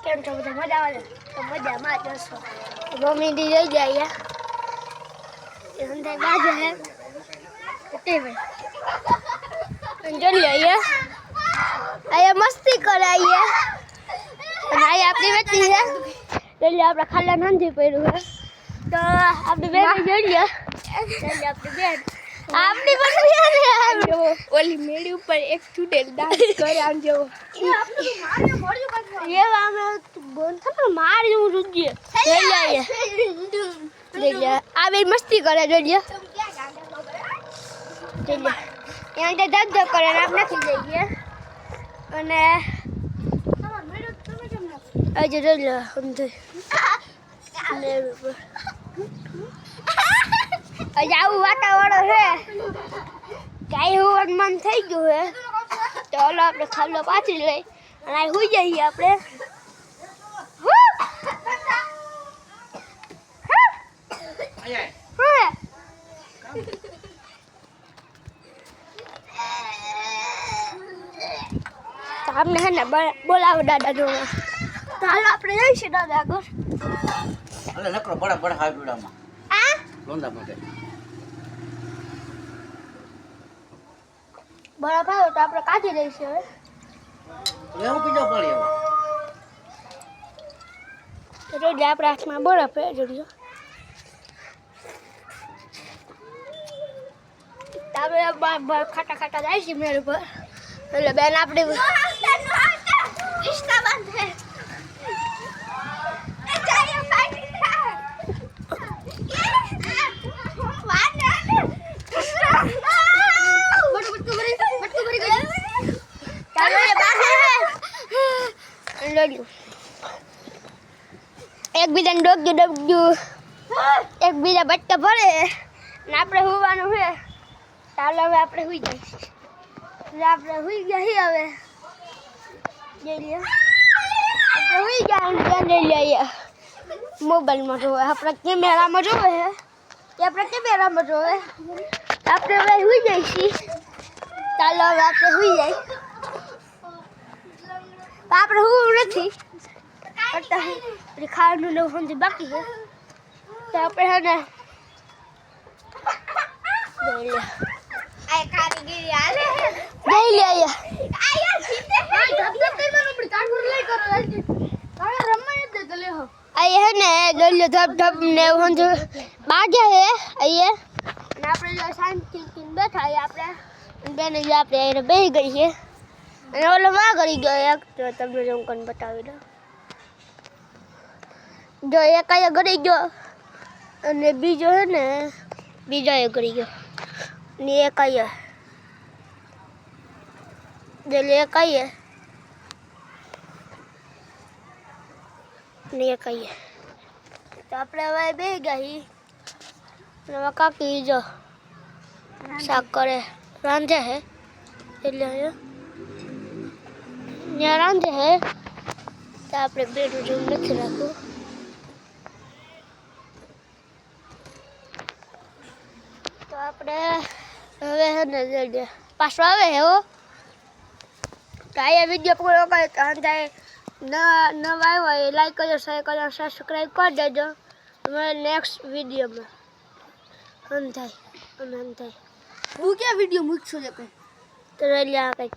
કેમ છો બધા મજા આવે તો મજામાં જ હશો મમ્મી દી જઈ જાય અંધાઈ બાજુ હે ટીવી જોઈ લઈએ અહીંયા મસ્તી કરાઈએ અને અહીંયા આપણી બેટી છે એટલે આપણે ખાલા નથી પડ્યું હે તો આપણી બેન જોઈ લે એટલે આપણી બેન આપની પણ આમ જો ઓલી મેળી ઉપર એક ચૂડેલ ડાન્સ કરે આમ જો એ આપણે તો માર્યો મોડ્યું કાઢવા એ આમે બોલ થા માર્યું રૂજે લે આ બે મસ્તી કરે જોજે લે યાં તે દગ દગ કરે ને આપણે નાખી દઈએ અને તમાર મેળું તમે કેમ નાખો આજે જોઈ લે સમજે મેળું ઉપર આજે આવું વાતાવરણ છે ગાય હોવાનું મન થઈ ગયું છે તો હાલો આપણે ખાલો પાછી લઈ અને આ સુઈ જઈએ આપણે આપણે છે ને બોલાવો દાદા જોવા તો હાલો આપણે જઈશું દાદા આગળ અલે નકરો બડા બડા હાવીડામાં આ લોંદા માટે બરફ આવ્યો તો આપણે કાઢી દઈશું હવે લેવું પીજો પડી હવે તો રોજ આપણા હાથમાં બરફ હે જોડ્યો આપણે ખાટા ખાટા જાય છે મેળ ઉપર એટલે બેન આપણે રિશ્તા બાંધે એકબીજાને ડોગજું એકબીજા બટકા ભરે ને આપણે હોવાનું છે ચાલો હવે આપણે સુઈ જઈએ એટલે આપણે સુઈ ગયા છીએ હવે જઈ લઈએ આપણે સુઈ ગયા ત્યાં જઈ લઈએ મોબાઈલમાં જોવે આપણે કેમેરામાં જોવે છે એ આપણે કેમેરામાં જોવે આપણે હવે સુઈ જઈશું ચાલો હવે આપણે સુઈ જાય આપણે હું નથી ખાવાનું ને સમજી બાકી છે તો આપણે છે ને ધબ ધબ ને સમજો બાગ્યા છે અહીંયા આપણે શાંતિ બેઠા આપણે બેને આપણે બેસી ગઈ છે અને ઓલો માં કરી ગયો એક તો તમને હું કોણ બતાવી દઉં જો એક અહીંયા ગળી ગયો અને બીજો છે ને બીજો એ ગળી ગયો ને એક અહીંયા એટલે એક અહીંયા ને એક અહીંયા તો આપણે હવે બે ગઈ હવે કાકી જો શાક કરે રાંધે હે એટલે અહીંયા રાંધે હે તો આપણે બેડું જેવું નથી રાખવું તો આપણે હવે હે ને જઈએ પાછો આવે હે હો તો અહીંયા વિડીયો પૂરો કરે તો અંધાય નવા આવ્યો હોય લાઈક કરજો શેર કરજો સબસ્ક્રાઈબ કરી દેજો અમારે નેક્સ્ટ વિડીયોમાં અંધાય હું ક્યાં વિડીયો મૂકશું તો એટલે આ કંઈક